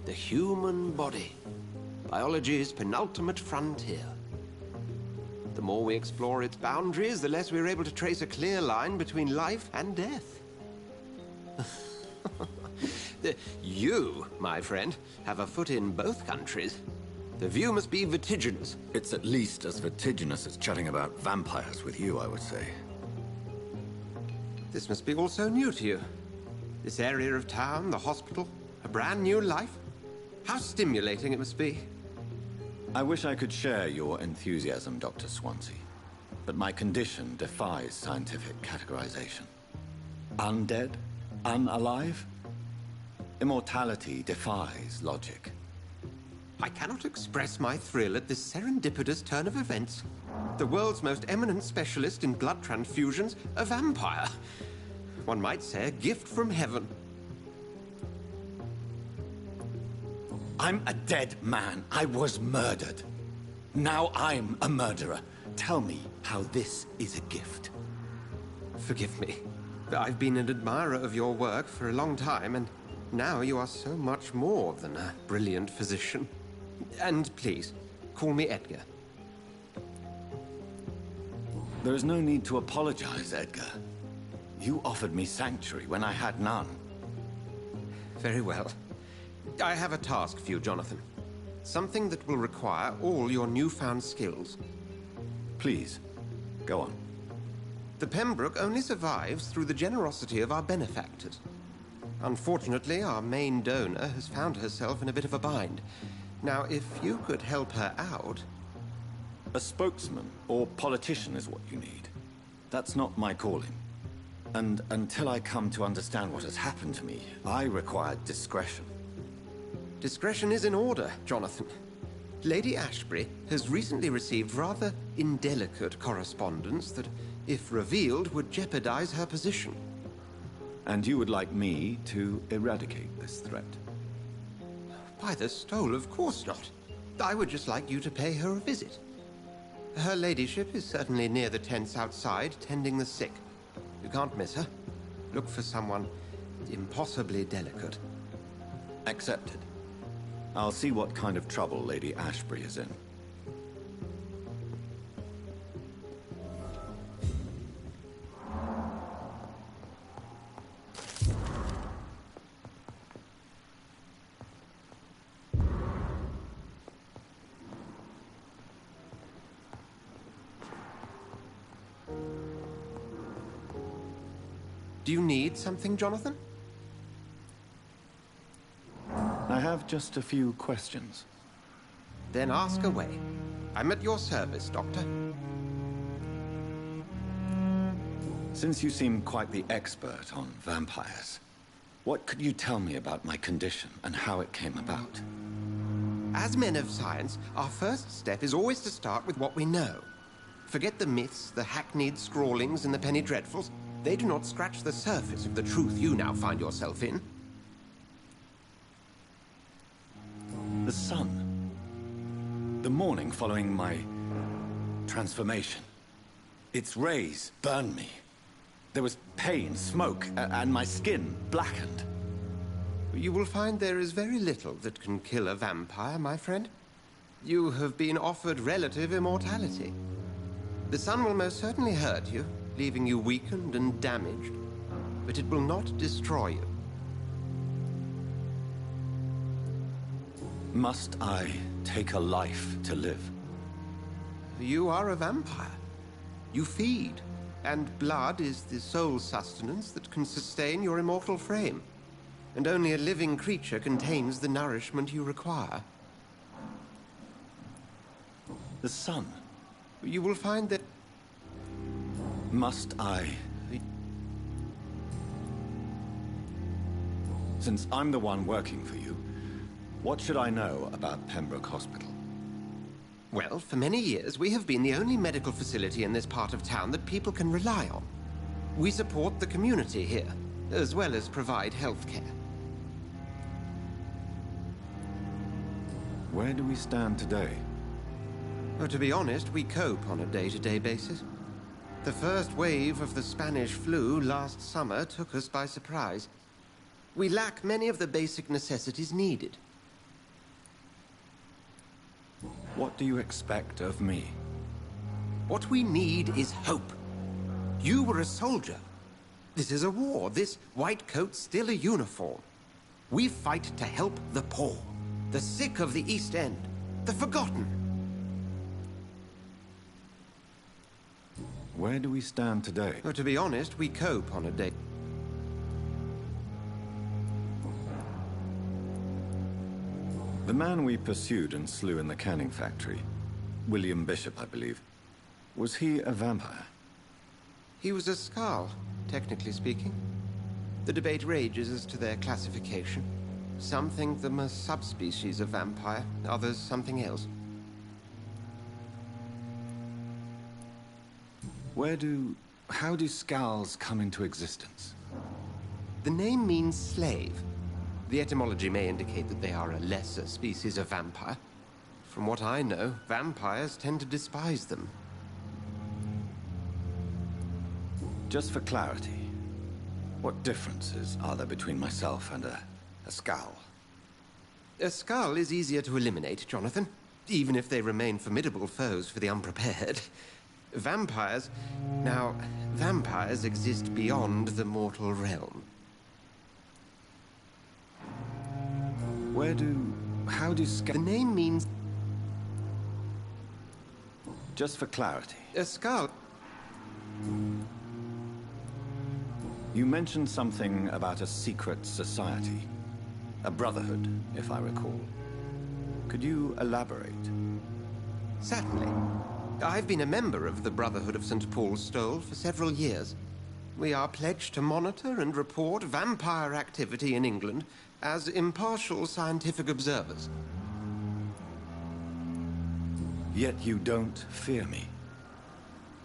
The human body. Biology's penultimate frontier. The more we explore its boundaries, the less we're able to trace a clear line between life and death. You, my friend, have a foot in both countries. The view must be vertiginous. It's at least as vertiginous as chatting about vampires with you, I would say. This must be all so new to you. This area of town, the hospital, a brand new life. How stimulating it must be. I wish I could share your enthusiasm, Dr. Swansea. But my condition defies scientific categorization. Undead? Unalive? Immortality defies logic. I cannot express my thrill at this serendipitous turn of events. The world's most eminent specialist in blood transfusions, a vampire. One might say a gift from heaven. I'm a dead man. I was murdered. Now I'm a murderer. Tell me how this is a gift. Forgive me. I've been an admirer of your work for a long time, and now you are so much more than a brilliant physician. And please, call me Edgar. There is no need to apologize, Edgar. You offered me sanctuary when I had none. Very well. I have a task for you, Jonathan. Something that will require all your newfound skills. Please, go on. The Pembroke only survives through the generosity of our benefactors. Unfortunately, our main donor has found herself in a bit of a bind. Now, if you could help her out... A spokesman or politician is what you need. That's not my calling. And until I come to understand what has happened to me, I require discretion. Discretion is in order, Jonathan. Lady Ashbury has recently received rather indelicate correspondence that, if revealed, would jeopardize her position. And you would like me to eradicate this threat? By the stole, of course not. I would just like you to pay her a visit. Her ladyship is certainly near the tents outside, tending the sick. You can't miss her. Look for someone impossibly delicate. Accepted. I'll see what kind of trouble Lady Ashbury is in. Do you need something, Jonathan? I have just a few questions. Then ask away. I'm at your service, Doctor. Since you seem quite the expert on vampires, what could you tell me about my condition and how it came about? As men of science, our first step is always to start with what we know. Forget the myths, the hackneyed scrawlings, and the penny dreadfuls. They do not scratch the surface of the truth you now find yourself in. The sun. The morning following my transformation. Its rays burned me. There was pain, smoke, and my skin blackened. You will find there is very little that can kill a vampire, my friend. You have been offered relative immortality. The sun will most certainly hurt you, leaving you weakened and damaged, but it will not destroy you. Must I take a life to live? You are a vampire. You feed, and blood is the sole sustenance that can sustain your immortal frame. And only a living creature contains the nourishment you require. The sun. You will find that... Must I... Since I'm the one working for you, what should I know about Pembroke Hospital? Well, for many years, we have been the only medical facility in this part of town that people can rely on. We support the community here, as well as provide health care. Where do we stand today? Well, to be honest, we cope on a day-to-day basis. The first wave of the Spanish flu last summer took us by surprise. We lack many of the basic necessities needed. What do you expect of me? What we need is hope. You were a soldier. This is a war. This white coat's still a uniform. We fight to help the poor, the sick of the East End, the forgotten. Where do we stand today? Well, to be honest, we cope on a day. The man we pursued and slew in the canning factory, William Bishop, I believe, was he a vampire? He was a Skald, technically speaking. The debate rages as to their classification. Some think them a subspecies of vampire, others something else. How do Skalds come into existence? The name means slave. The etymology may indicate that they are a lesser species of vampire. From what I know, vampires tend to despise them. Just for clarity, what differences are there between myself and a Skald? A Skald is easier to eliminate, Jonathan, even if they remain formidable foes for the unprepared. Vampires... Now, vampires exist beyond the mortal realm. How do The name means... Just for clarity. A Skald... You mentioned something about a secret society. A brotherhood, if I recall. Could you elaborate? Certainly. I've been a member of the Brotherhood of St. Paul's Stole for several years. We are pledged to monitor and report vampire activity in England as impartial scientific observers. Yet you don't fear me.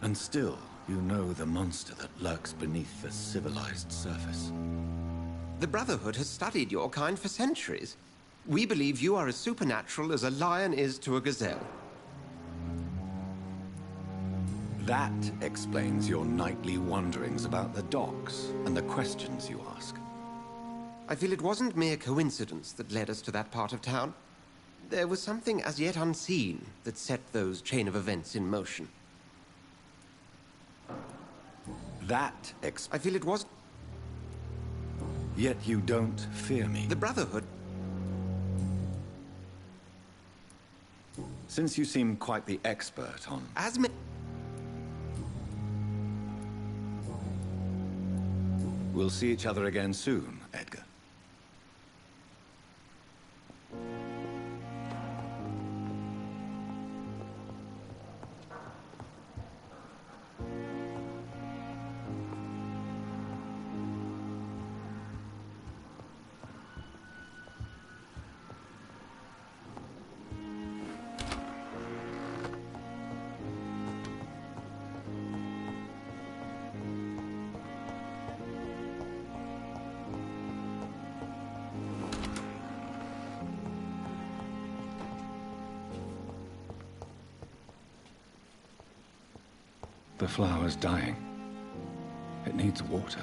And still, you know the monster that lurks beneath the civilized surface. The Brotherhood has studied your kind for centuries. We believe you are as supernatural as a lion is to a gazelle. That explains your nightly wanderings about the docks and the questions you ask. I feel it wasn't mere coincidence that led us to that part of town. There was something as yet unseen that set those chain of events in motion. I feel it was... Yet you don't fear me. The Brotherhood... Since you seem quite the expert on... We'll see each other again soon, Edgar. The flower's dying. It needs water.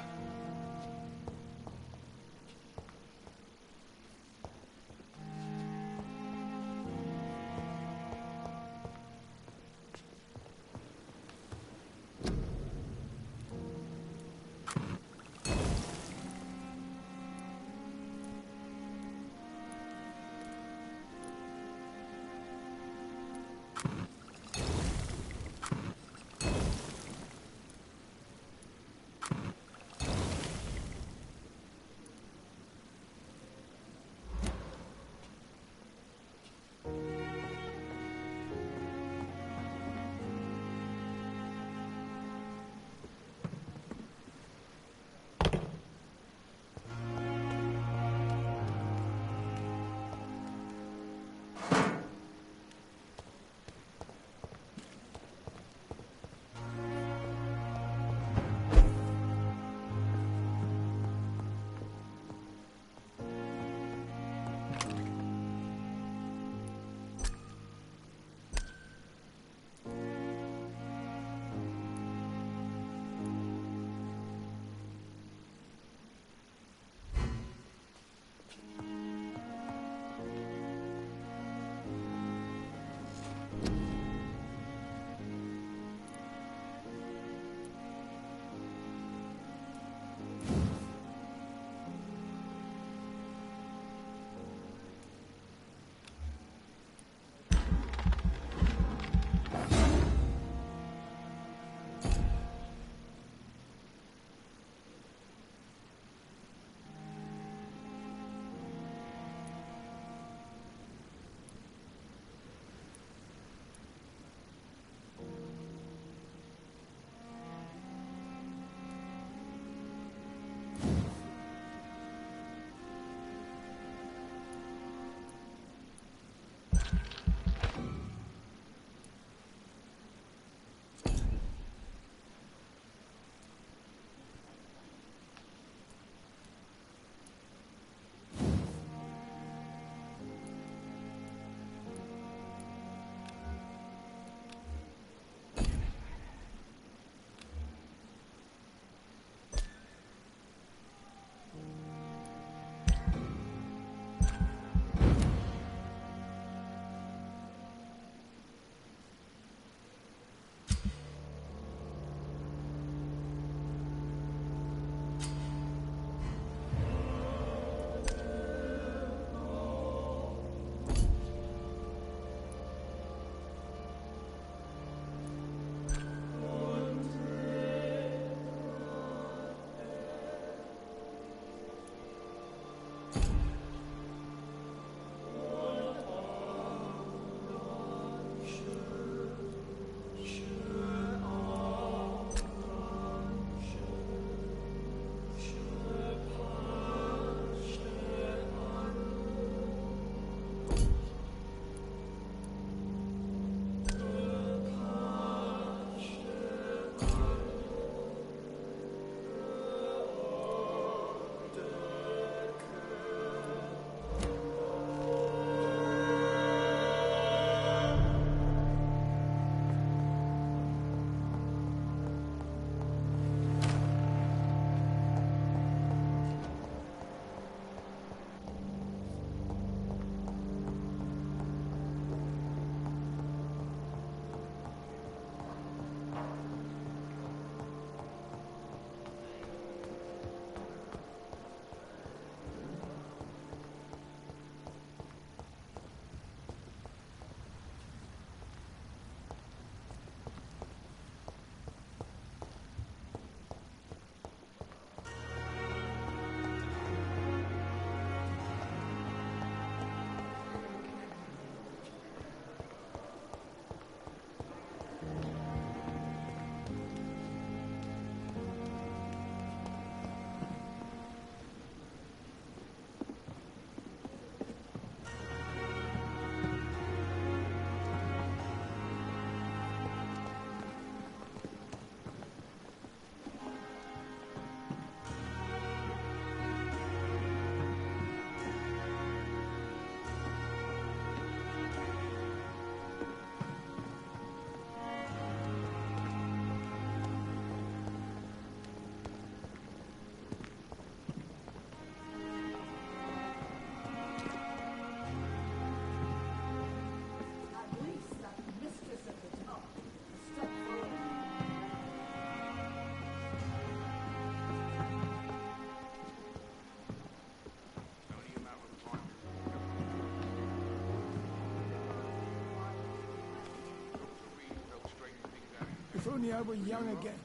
only I were young again.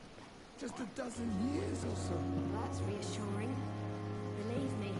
Just a dozen years or so. That's reassuring. Believe me.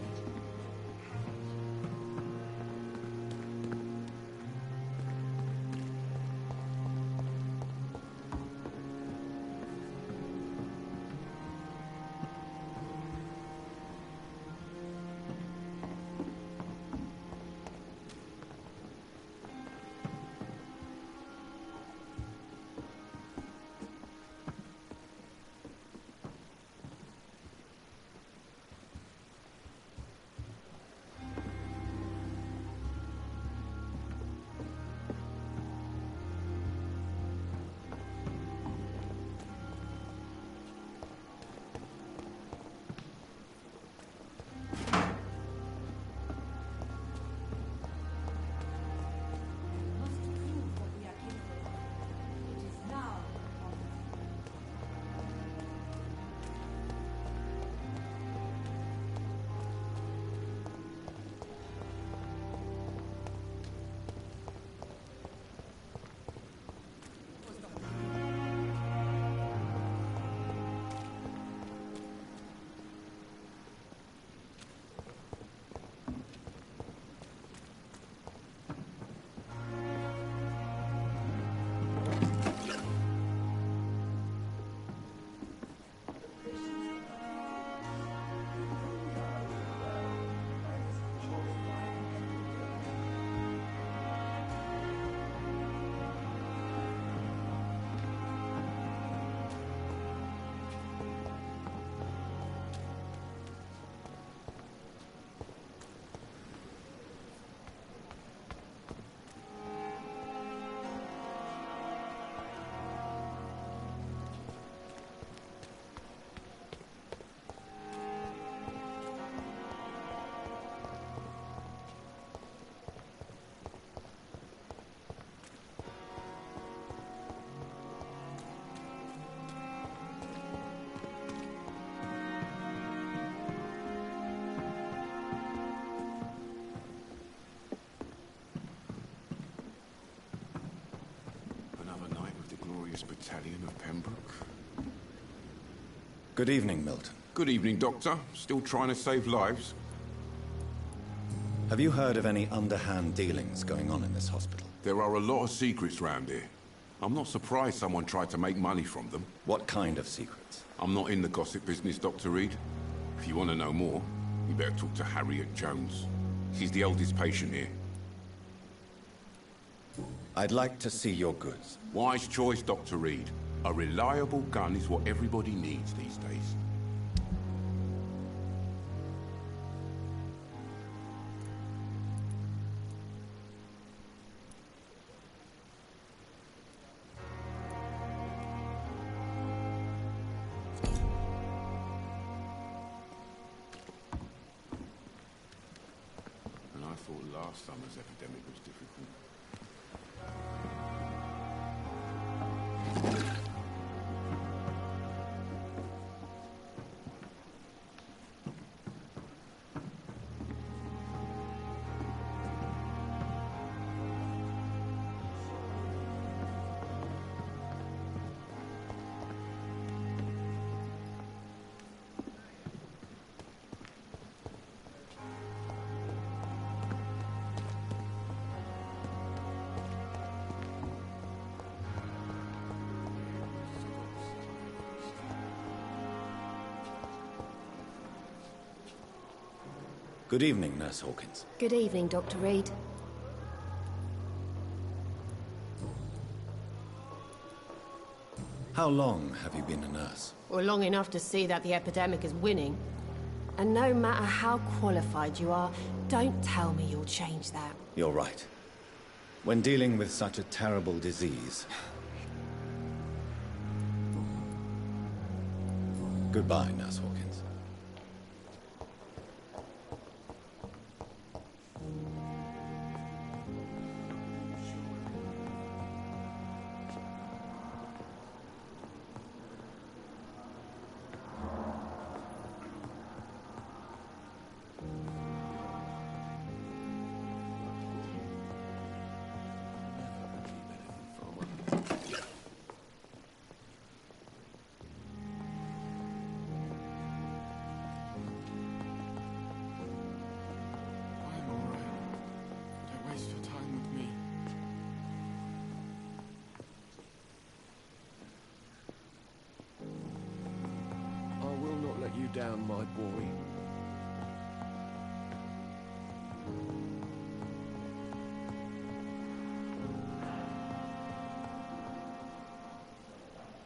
Battalion of Pembroke. Good evening, Milton. Good evening, Doctor. Still trying to save lives? Have you heard of any underhand dealings going on in this hospital? There are a lot of secrets round here. I'm not surprised someone tried to make money from them. What kind of secrets? I'm not in the gossip business, Dr. Reed. If you want to know more, you better talk to Harriet Jones. She's the oldest patient here. I'd like to see your goods. Wise choice, Dr. Reed. A reliable gun is what everybody needs these days. And I thought last summer's epidemic was difficult. Good evening, Nurse Hawkins. Good evening, Dr. Reed. How long have you been a nurse? Well, long enough to see that the epidemic is winning. And no matter how qualified you are, don't tell me you'll change that. You're right. When dealing with such a terrible disease... Goodbye, Nurse Hawkins. down, my boy.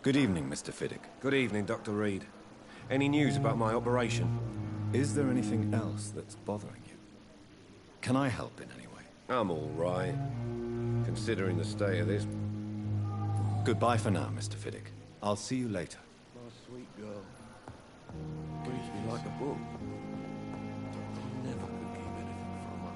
Good evening, Mr. Fiddick. Good evening, Dr. Reed. Any news about my operation? Is there anything else that's bothering you? Can I help in any way? I'm all right, considering the state of this. Goodbye for now, Mr. Fiddick. I'll see you later. My sweet girl. Reads me like a book. Never could keep anything from her.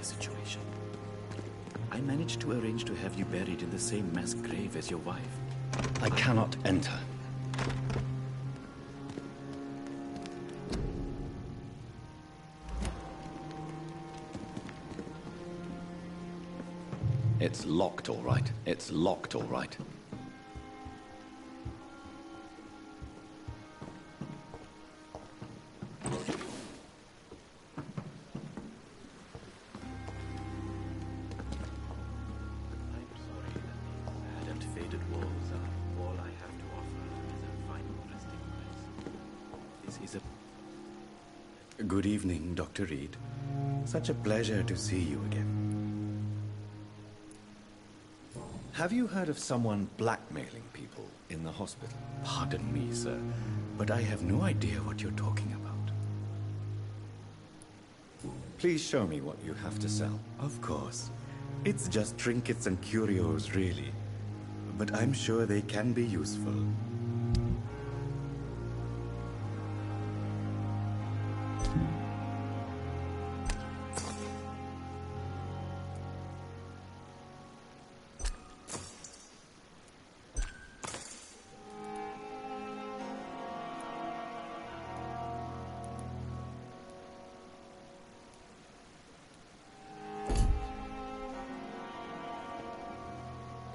Situation. I managed to arrange to have you buried in the same mass grave as your wife. I cannot enter. It's locked, all right. It's locked, all right. Good evening, Dr. Reed. Such a pleasure to see you again. Have you heard of someone blackmailing people in the hospital? Pardon me, sir, but I have no idea what you're talking about. Please show me what you have to sell. Of course. It's just trinkets and curios, really. But I'm sure they can be useful.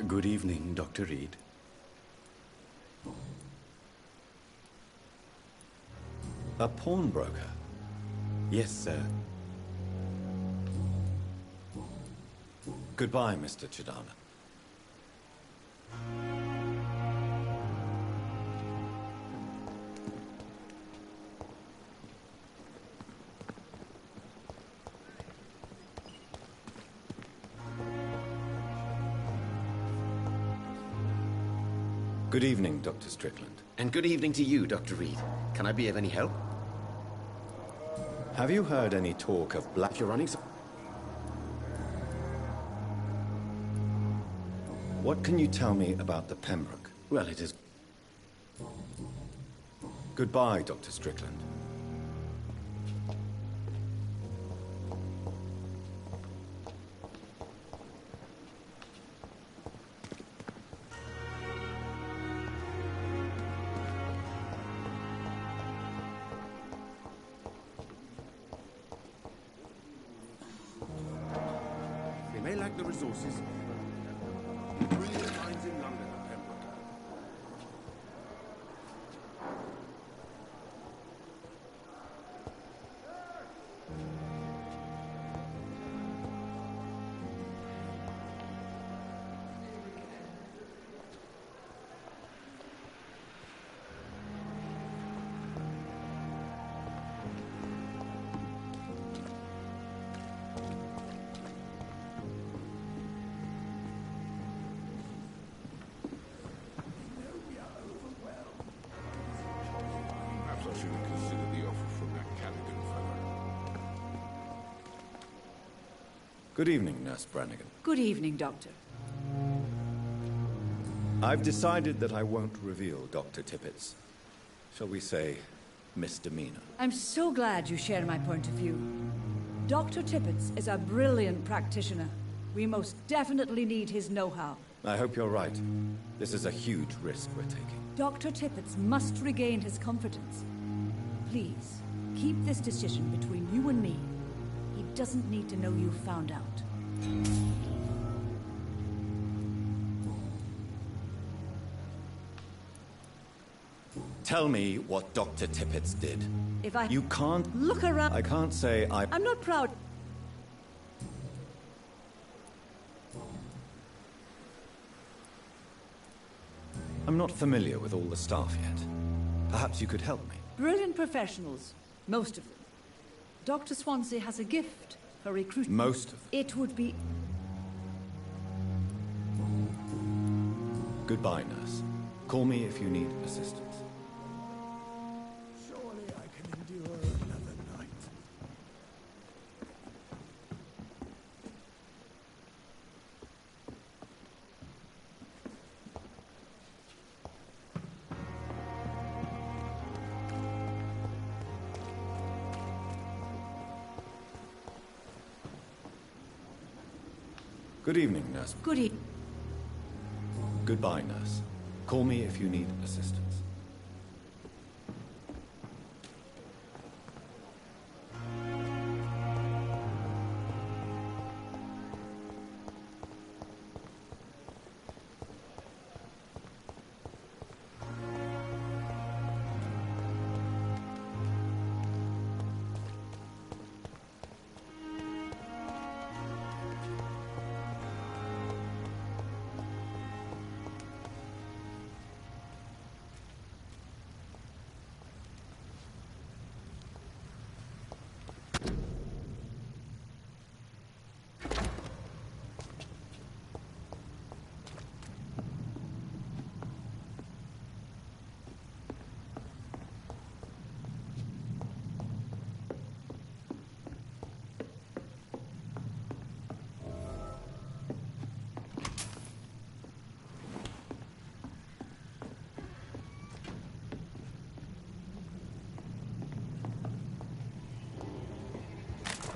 Good evening, Dr. Reed. A pawnbroker? Yes, sir. Goodbye, Mr. Chidana. Good evening, Dr. Strickland. And good evening to you, Dr. Reed. Can I be of any help? Have you heard any talk of black... If you're running some... What can you tell me about the Pembroke? Well, it is... Goodbye, Dr. Strickland. They may lack the resources. Brilliant minds in London at Pembroke. Good evening, Nurse Brannigan. Good evening, Doctor. I've decided that I won't reveal Dr. Tippett's, shall we say, misdemeanor. I'm so glad you share my point of view. Dr. Tippett is a brilliant practitioner. We most definitely need his know-how. I hope you're right. This is a huge risk we're taking. Dr. Tippett must regain his confidence. Please, keep this decision between you and me. He doesn't need to know you've found out. Tell me what Dr. Tippett did. If I... You can't... Look around... I can't say I'm not proud... I'm not familiar with all the staff yet. Perhaps you could help me. Brilliant professionals. Most of them. Dr. Swansea has a gift for recruiting... Most of them? It would be... Goodbye, nurse. Call me if you need assistance. Surely I can endure another night. Good evening, nurse. Good evening. Goodbye, nurse. Call me if you need assistance.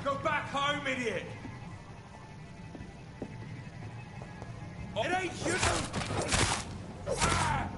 Go back home, idiot! It ain't you! Ah!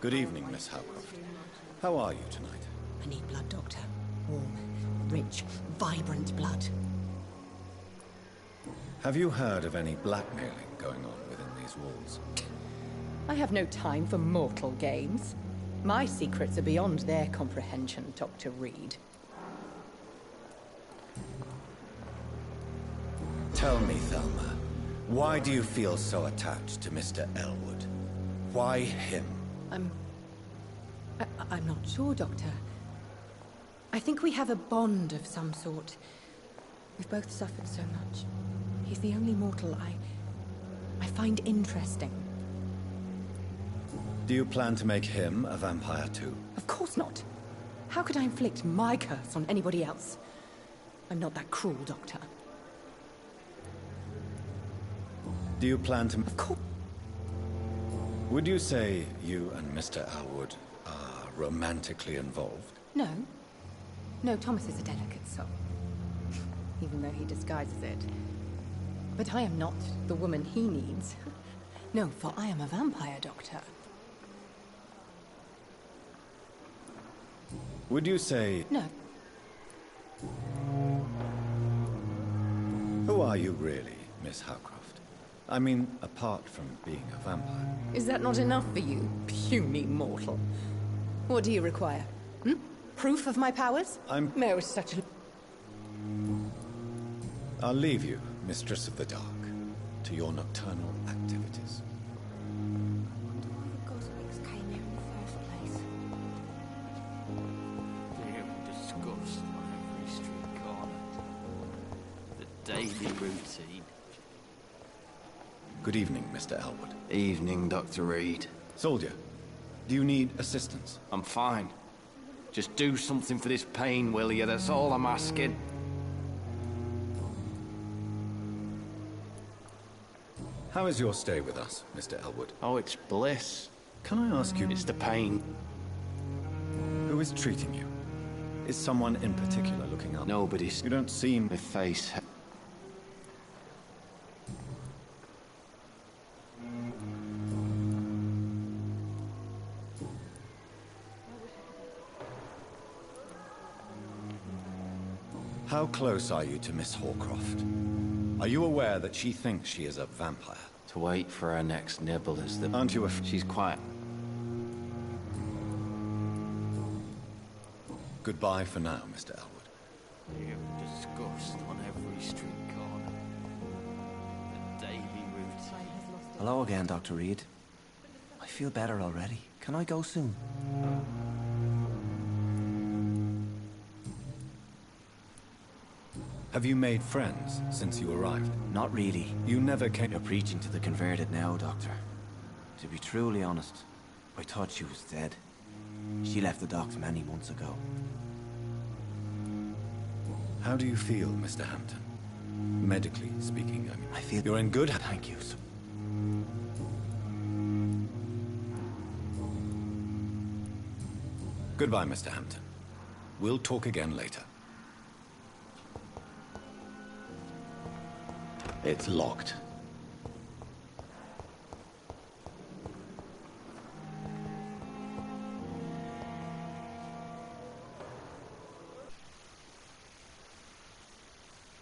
Good evening, Miss Howcroft. How are you tonight? I need blood, Doctor. Warm, rich, vibrant blood. Have you heard of any blackmailing going on within these walls? I have no time for mortal games. My secrets are beyond their comprehension, Dr. Reed. Tell me, Thelma, why do you feel so attached to Mr. Elwood? Why him? I'm not sure, Doctor. I think we have a bond of some sort. We've both suffered so much. He's the only mortal I find interesting. Do you plan to make him a vampire too? Of course not. How could I inflict my curse on anybody else? I'm not that cruel, Doctor. Do you plan to... Of course. Would you say you and Mr. Elwood are romantically involved? No. No, Thomas is a delicate soul. Even though he disguises it. But I am not the woman he needs. No, for I am a vampire, Doctor. Would you say... No. Who are you really, Miss Howcroft? I mean, apart from being a vampire. Is that not enough for you, puny mortal? What do you require? Hmm? Proof of my powers? No, such a... I'll leave you, Mistress of the Dark, to your nocturnal activities. Came here in the first place. Fear and disgust on every street corner. The daily routine. Good evening, Mr. Elwood. Evening, Dr. Reed. Soldier, do you need assistance? I'm fine. Just do something for this pain, will you? That's all I'm asking. How is your stay with us, Mr. Elwood? Oh, it's bliss. Can I ask you... It's the pain. Who is treating you? Is someone in particular looking up? Nobody's... You don't seem... My face... How close are you to Miss Hawcroft? Are you aware that she thinks she is a vampire? To wait for her next nibble is the... Aren't you She's quiet. Goodbye for now, Mr. Elwood. Fear and disgust on every street corner. The daily routine. Hello again, Dr. Reed. I feel better already. Can I go soon? Have you made friends since you arrived? Not really. You never came... You're preaching to the converted now, Doctor. To be truly honest, I thought she was dead. She left the docks many months ago. How do you feel, Mr. Hampton? Medically speaking, I mean. I feel... You're in good... Thank you. Goodbye, Mr. Hampton. We'll talk again later. It's locked.